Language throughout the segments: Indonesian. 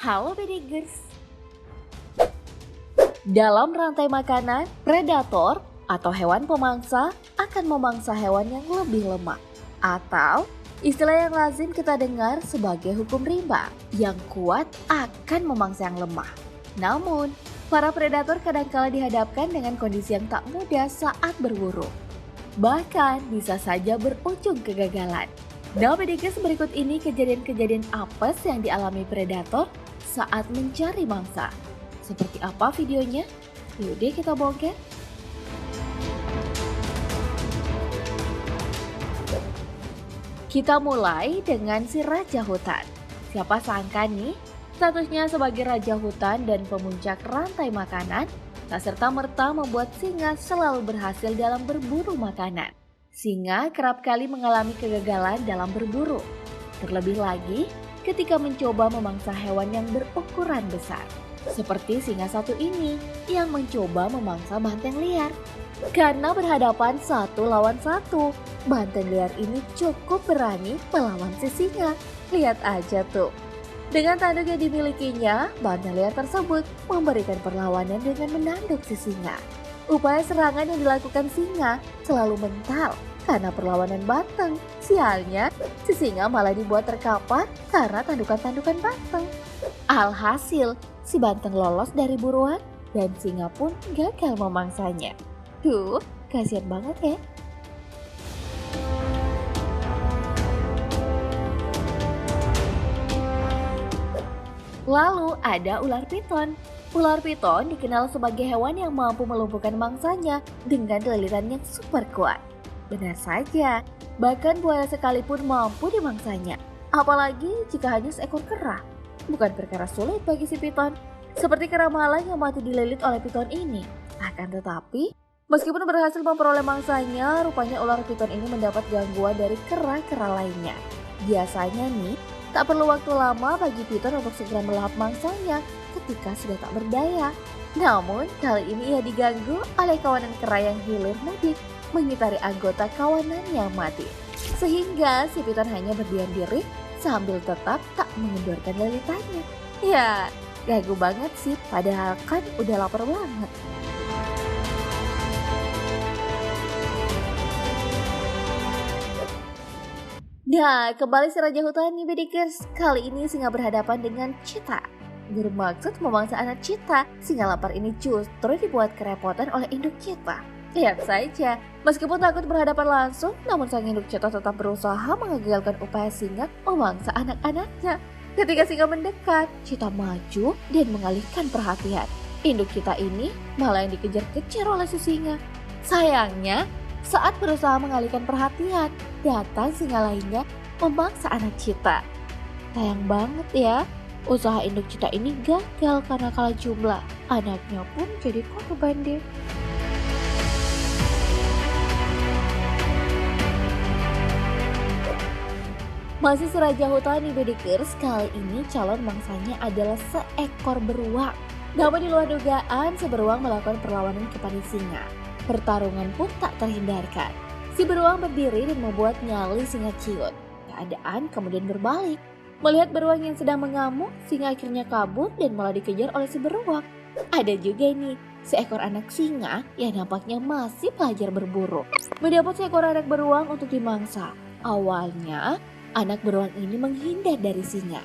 Halo Bedegers. Dalam rantai makanan, predator atau hewan pemangsa akan memangsa hewan yang lebih lemah. Atau istilah yang lazim kita dengar sebagai hukum rimba, yang kuat akan memangsa yang lemah. Namun, para predator kadangkala dihadapkan dengan kondisi yang tak mudah saat berburu. Bahkan bisa saja berujung kegagalan. Dalam Bedegers berikut ini kejadian-kejadian apes yang dialami predator saat mencari mangsa. Seperti apa videonya? Yuk deh kita bongkar. Kita mulai dengan si raja hutan. Siapa sangka nih, statusnya sebagai raja hutan dan pemuncak rantai makanan, tak serta-merta membuat singa selalu berhasil dalam berburu makanan. Singa kerap kali mengalami kegagalan dalam berburu. Terlebih lagi ketika mencoba memangsa hewan yang berukuran besar. Seperti singa satu ini yang mencoba memangsa banteng liar. Karena berhadapan satu lawan satu, banteng liar ini cukup berani melawan si singa. Lihat aja tuh. Dengan tanduk yang dimilikinya, banteng liar tersebut memberikan perlawanan dengan menanduk si singa. Upaya serangan yang dilakukan singa selalu mental karena perlawanan banteng. Sialnya, si singa malah dibuat terkapar karena tandukan-tandukan banteng. Alhasil, si banteng lolos dari buruan dan singa pun gagal memangsanya. Duh, kasihan banget ya. Lalu ada ular piton. Ular piton dikenal sebagai hewan yang mampu melumpuhkan mangsanya dengan lilitan yang super kuat. Benar saja, bahkan buaya sekalipun mampu dimangsanya. Apalagi jika hanya seekor kera. Bukan perkara sulit bagi si piton. Seperti kera malang yang mati dililit oleh piton ini. Akan tetapi, meskipun berhasil memperoleh mangsanya, rupanya ular piton ini mendapat gangguan dari kera-kera lainnya. Biasanya nih, tak perlu waktu lama bagi piton untuk segera melahap mangsanya ketika sudah tak berdaya. Namun, kali ini ia diganggu oleh kawanan kera yang hilir mudik mengitari anggota kawanan yang mati. Sehingga si piton hanya berdiam diri sambil tetap tak mengendorkan lilitannya. Ya, ganggu banget sih, padahal kan udah lapar banget. Nah, kembali si raja hutan nih Bedegers. Kali ini singa berhadapan dengan cheetah. Bermaksud memangsa anak cheetah, singa lapar ini justru dibuat kerepotan oleh induk cheetah. Lihat saja, meskipun takut berhadapan langsung, namun sang induk cheetah tetap berusaha mengagalkan upaya singa memangsa anak-anaknya. Ketika singa mendekat, cheetah maju dan mengalihkan perhatian. Induk cheetah ini malah yang dikejar-kejar oleh si singa. Sayangnya, saat berusaha mengalihkan perhatian, datang singa lainnya memaksa anak cheetah. Sayang banget ya, usaha induk cheetah ini gagal karena kalah jumlah. Anaknya pun jadi korban deh. Masih si raja hutan di Bedegers, kali ini calon mangsanya adalah seekor beruang. Namun di luar dugaan, si beruang melakukan perlawanan kepada singa. Pertarungan pun tak terhindarkan. Si beruang berdiri dan membuat nyali singa ciut. Keadaan kemudian berbalik. Melihat beruang yang sedang mengamuk, singa akhirnya kabur dan malah dikejar oleh si beruang. Ada juga nih, seekor anak singa yang nampaknya masih belajar berburu. Mendapat seekor anak beruang untuk dimangsa. Awalnya, anak beruang ini menghindar dari singa.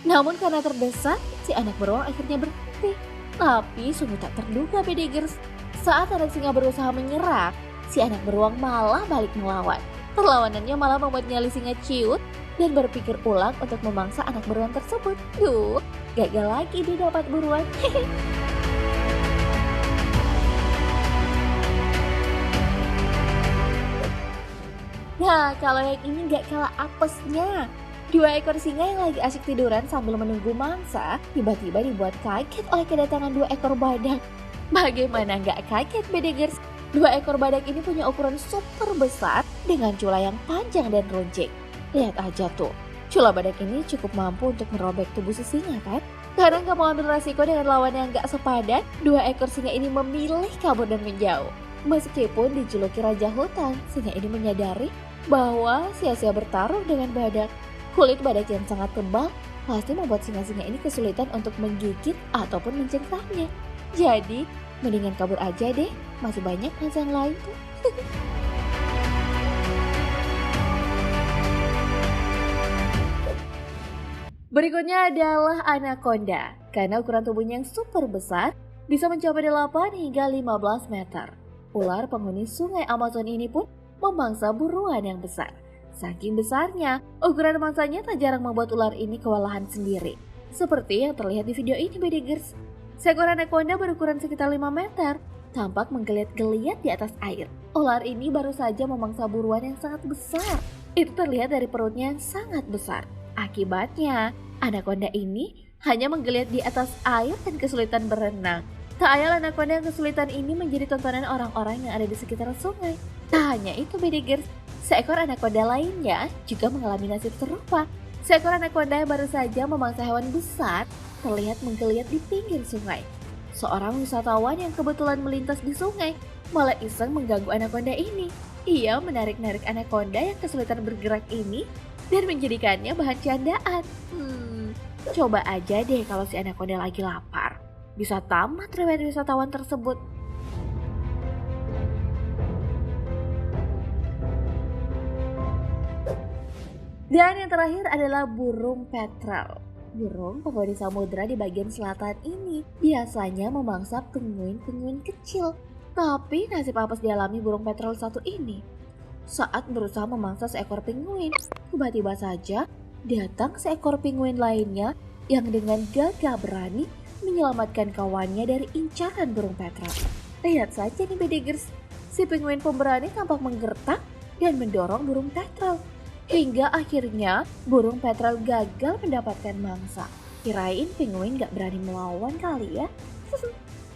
Namun karena terdesak, si anak beruang akhirnya berhenti. Tapi sungguh tak terduga Bedegers. Saat anak singa berusaha menyerang, si anak beruang malah balik melawan. Perlawanannya malah membuat nyali singa ciut dan berpikir ulang untuk memangsa anak beruang tersebut. Duh, gagal lagi dia dapat buruan. Nah, kalau yang ini gak kalah apesnya. 2 ekor singa yang lagi asyik tiduran sambil menunggu mangsa, tiba-tiba dibuat kaget oleh kedatangan 2 ekor badak. Bagaimana gak kaget Bedegers? 2 ekor badak ini punya ukuran super besar dengan cula yang panjang dan runcing. Lihat aja tuh, cula badak ini cukup mampu untuk merobek tubuh si singa kan? Karena gak mau ambil resiko dengan lawan yang gak sepadan, 2 ekor singa ini memilih kabur dan menjauh. Meskipun dijuluki raja hutan, singa ini menyadari bahwa sia-sia bertarung dengan badak. Kulit badak yang sangat tebal pasti membuat singa-singa ini kesulitan untuk menggigit ataupun mencengkramnya. Jadi, mendingan kabur aja deh, masih banyak mangsa yang lain tuh. Berikutnya adalah anaconda. Karena ukuran tubuhnya yang super besar, bisa mencapai 8 hingga 15 meter. Ular penghuni sungai Amazon ini pun memangsa buruan yang besar. Saking besarnya, ukuran mangsanya tak jarang membuat ular ini kewalahan sendiri. Seperti yang terlihat di video ini, Bedegers. Seekor anaconda berukuran sekitar 5 meter, tampak menggeliat-geliat di atas air. Ular ini baru saja memangsa buruan yang sangat besar. Itu terlihat dari perutnya yang sangat besar. Akibatnya, anaconda ini hanya menggeliat di atas air dan kesulitan berenang. Tak ayal anaconda yang kesulitan ini menjadi tontonan orang-orang yang ada di sekitar sungai. Tak hanya itu, Bedegers, seekor anaconda lainnya juga mengalami nasib serupa. Seekor anaconda yang baru saja memangsa hewan besar terlihat menggeliat di pinggir sungai. Seorang wisatawan yang kebetulan melintas di sungai malah iseng mengganggu anaconda ini. Ia menarik-narik anaconda yang kesulitan bergerak ini dan menjadikannya bahan candaan. Coba aja deh kalau si anaconda lagi lapar. Bisa tamat riwayat wisatawan tersebut. Dan yang terakhir adalah burung petrel. Burung penghuni samudera di bagian selatan ini biasanya memangsa penguin-penguin kecil. Tapi nasib apes dialami burung petrel satu ini. Saat berusaha memangsa seekor penguin, tiba-tiba saja datang seekor penguin lainnya yang dengan gagah berani menyelamatkan kawannya dari incaran burung petrel. Lihat saja nih, Bedegers, si penguin pemberani tampak menggertak dan mendorong burung petrel. Hingga akhirnya burung petrel gagal mendapatkan mangsa. Kirain penguin gak berani melawan kali ya.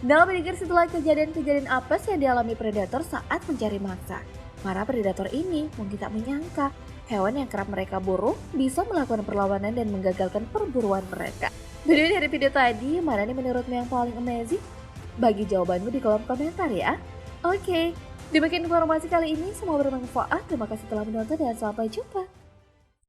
Dalam Bedegers, setelah kejadian-kejadian apes yang dialami predator saat mencari mangsa, para predator ini mungkin tak menyangka hewan yang kerap mereka buru bisa melakukan perlawanan dan menggagalkan perburuan mereka. Jadi dari video tadi, mana nih menurutmu yang paling amazing? Bagi jawabanmu di kolom komentar ya. Oke, demikian informasi kali ini, semoga bermanfaat. Terima kasih telah menonton dan sampai jumpa.